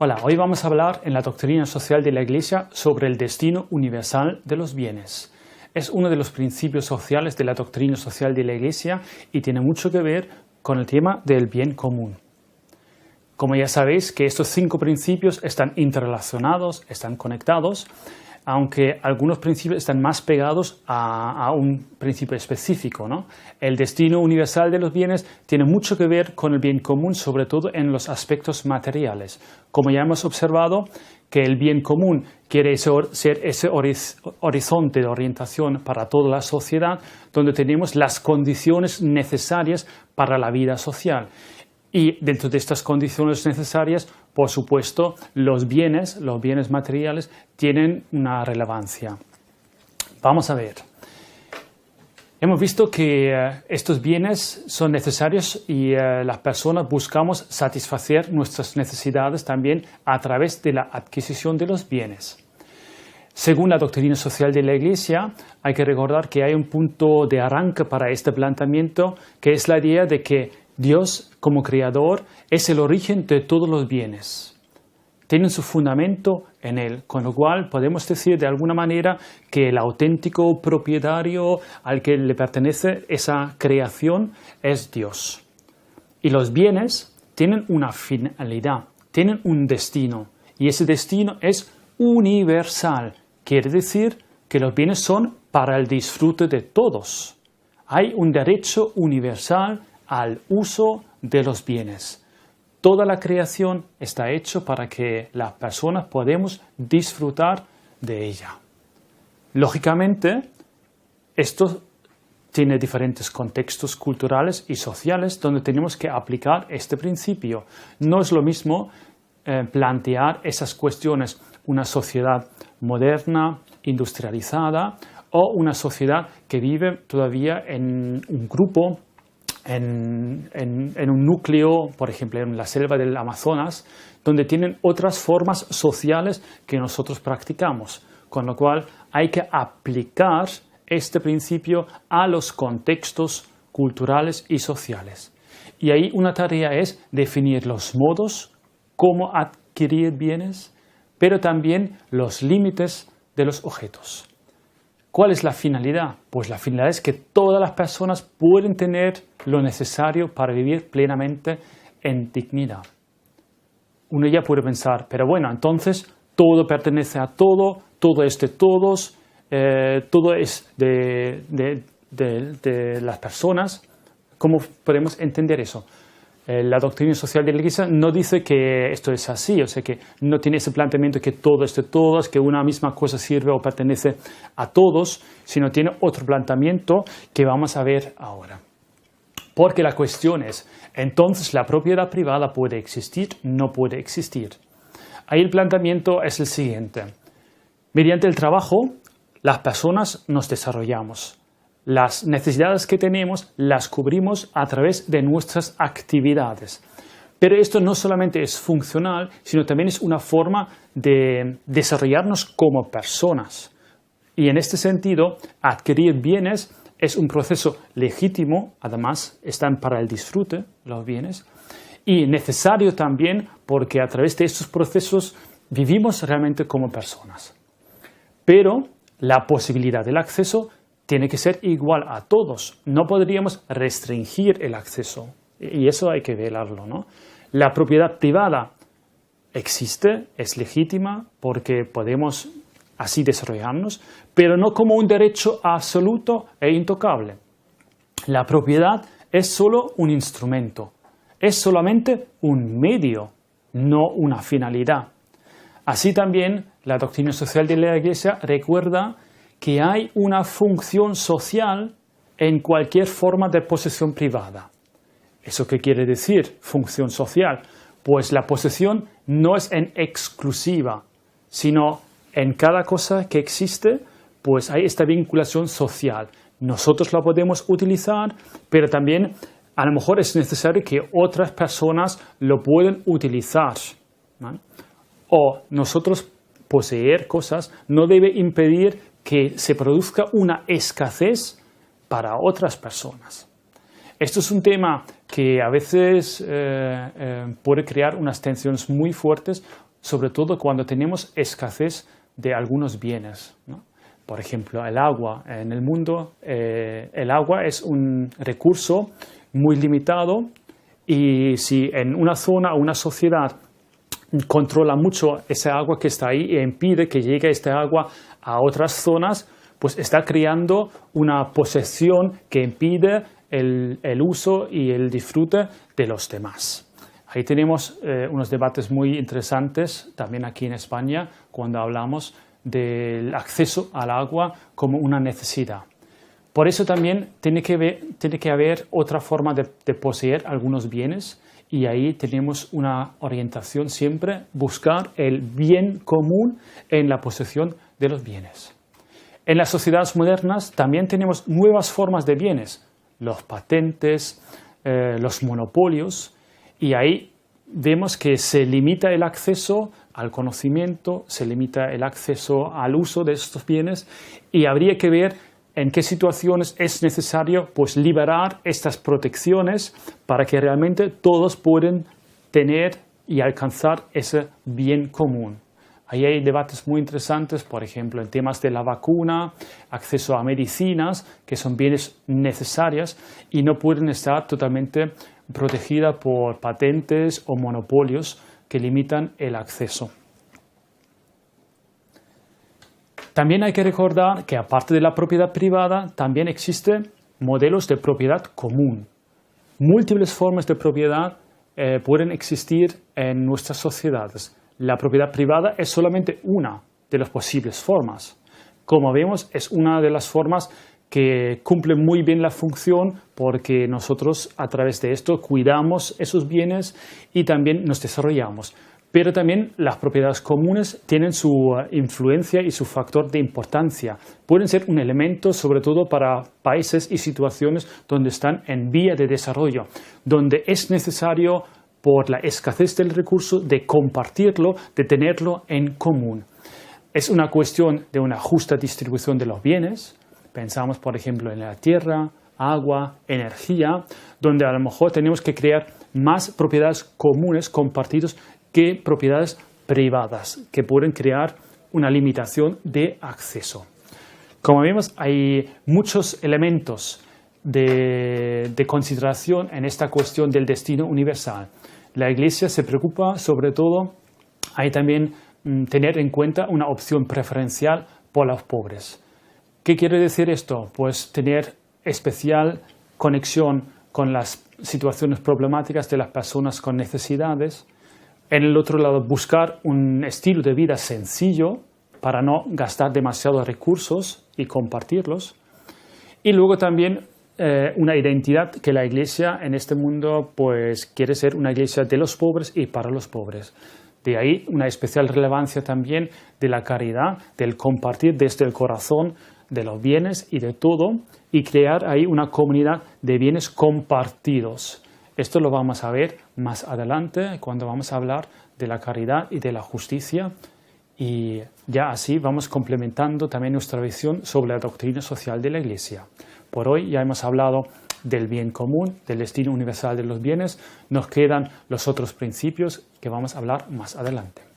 Hola, hoy vamos a hablar en la doctrina social de la Iglesia sobre el destino universal de los bienes. Es uno de los principios sociales de la doctrina social de la Iglesia y tiene mucho que ver con el tema del bien común. Como ya sabéis que estos 5 principios están interrelacionados, están conectados, aunque algunos principios están más pegados a un principio específico, ¿no? El destino universal de los bienes tiene mucho que ver con el bien común, sobre todo en los aspectos materiales. Como ya hemos observado, que el bien común quiere ser ese horizonte de orientación para toda la sociedad, donde tenemos las condiciones necesarias para la vida social. Y dentro de estas condiciones necesarias, por supuesto, los bienes materiales tienen una relevancia. Vamos a ver. Hemos visto que estos bienes son necesarios y las personas buscamos satisfacer nuestras necesidades también a través de la adquisición de los bienes. Según la doctrina social de la Iglesia, hay que recordar que hay un punto de arranque para este planteamiento, que es la idea de que Dios, como creador, es el origen de todos los bienes. Tienen su fundamento en Él, con lo cual podemos decir de alguna manera que el auténtico propietario al que le pertenece esa creación es Dios. Y los bienes tienen una finalidad, tienen un destino, y ese destino es universal. Quiere decir que los bienes son para el disfrute de todos. Hay un derecho universal al uso de los bienes. Toda la creación está hecha para que las personas podamos disfrutar de ella. Lógicamente, esto tiene diferentes contextos culturales y sociales donde tenemos que aplicar este principio. No es lo mismo plantear esas cuestiones una sociedad moderna, industrializada, o una sociedad que vive todavía en un grupo, en un núcleo, por ejemplo, en la selva del Amazonas, donde tienen otras formas sociales que nosotros practicamos, con lo cual hay que aplicar este principio a los contextos culturales y sociales. Y ahí una tarea es definir los modos, cómo adquirir bienes, pero también los límites de los objetos. ¿Cuál es la finalidad? Pues la finalidad es que todas las personas pueden tener lo necesario para vivir plenamente en dignidad. Uno ya puede pensar, pero bueno, entonces todo pertenece a todo, todo es de todos, todo es de las personas. ¿Cómo podemos entender eso? La doctrina social de la Iglesia no dice que esto es así, o sea que no tiene ese planteamiento que todo es de todos, que una misma cosa sirve o pertenece a todos, sino tiene otro planteamiento que vamos a ver ahora. Porque la cuestión es, entonces la propiedad privada puede existir, no puede existir. Ahí el planteamiento es el siguiente. Mediante el trabajo, las personas nos desarrollamos. Las necesidades que tenemos las cubrimos a través de nuestras actividades. Pero esto no solamente es funcional, sino también es una forma de desarrollarnos como personas. Y en este sentido, adquirir bienes es un proceso legítimo, además están para el disfrute los bienes, y necesario también porque a través de estos procesos vivimos realmente como personas. Pero la posibilidad del acceso tiene que ser igual a todos. No podríamos restringir el acceso. Y eso hay que velarlo, ¿no? La propiedad privada existe, es legítima, porque podemos así desarrollarnos, pero no como un derecho absoluto e intocable. La propiedad es solo un instrumento. Es solamente un medio, no una finalidad. Así también, la doctrina social de la Iglesia recuerda que hay una función social en cualquier forma de posesión privada. ¿Eso qué quiere decir, función social? Pues la posesión no es en exclusiva, sino en cada cosa que existe, pues hay esta vinculación social. Nosotros la podemos utilizar, pero también a lo mejor es necesario que otras personas lo puedan utilizar, ¿no? O nosotros poseer cosas no debe impedir que se produzca una escasez para otras personas. Esto es un tema que a veces puede crear unas tensiones muy fuertes sobre todo cuando tenemos escasez de algunos bienes, ¿no? Por ejemplo, el agua. En el mundo, el agua es un recurso muy limitado y si en una zona o una sociedad controla mucho esa agua que está ahí e impide que llegue esta agua a otras zonas, pues está creando una posesión que impide el uso y el disfrute de los demás. Ahí tenemos unos debates muy interesantes también aquí en España cuando hablamos del acceso al agua como una necesidad. Por eso también tiene que haber otra forma de poseer algunos bienes y ahí tenemos una orientación siempre, buscar el bien común en la posesión de los bienes. En las sociedades modernas también tenemos nuevas formas de bienes, los patentes, los monopolios, y ahí vemos que se limita el acceso al conocimiento, se limita el acceso al uso de estos bienes y habría que ver en qué situaciones es necesario pues, liberar estas protecciones para que realmente todos puedan tener y alcanzar ese bien común. Ahí hay debates muy interesantes, por ejemplo, en temas de la vacuna, acceso a medicinas, que son bienes necesarios y no pueden estar totalmente protegidas por patentes o monopolios que limitan el acceso. También hay que recordar que aparte de la propiedad privada, también existen modelos de propiedad común. Múltiples formas de propiedad pueden existir en nuestras sociedades. La propiedad privada es solamente una de las posibles formas. Como vemos, es una de las formas que cumple muy bien la función porque nosotros a través de esto cuidamos esos bienes y también nos desarrollamos. Pero también las propiedades comunes tienen su influencia y su factor de importancia. Pueden ser un elemento sobre todo para países y situaciones donde están en vía de desarrollo, donde es necesario por la escasez del recurso de compartirlo, de tenerlo en común. Es una cuestión de una justa distribución de los bienes. Pensamos, por ejemplo, en la tierra, agua, energía, donde a lo mejor tenemos que crear más propiedades comunes compartidas que propiedades privadas, que pueden crear una limitación de acceso. Como vemos, hay muchos elementos de consideración en esta cuestión del destino universal. La Iglesia se preocupa sobre todo, hay también tener en cuenta una opción preferencial por los pobres. ¿Qué quiere decir esto? Pues tener especial conexión con las situaciones problemáticas de las personas con necesidades. En el otro lado, buscar un estilo de vida sencillo para no gastar demasiados recursos y compartirlos. Y luego también una identidad que la Iglesia en este mundo pues, quiere ser una Iglesia de los pobres y para los pobres. De ahí una especial relevancia también de la caridad, del compartir desde el corazón de los bienes y de todo y crear ahí una comunidad de bienes compartidos. Esto lo vamos a ver más adelante cuando vamos a hablar de la caridad y de la justicia y ya así vamos complementando también nuestra visión sobre la doctrina social de la Iglesia. Por hoy ya hemos hablado del bien común, del destino universal de los bienes. Nos quedan los otros principios que vamos a hablar más adelante.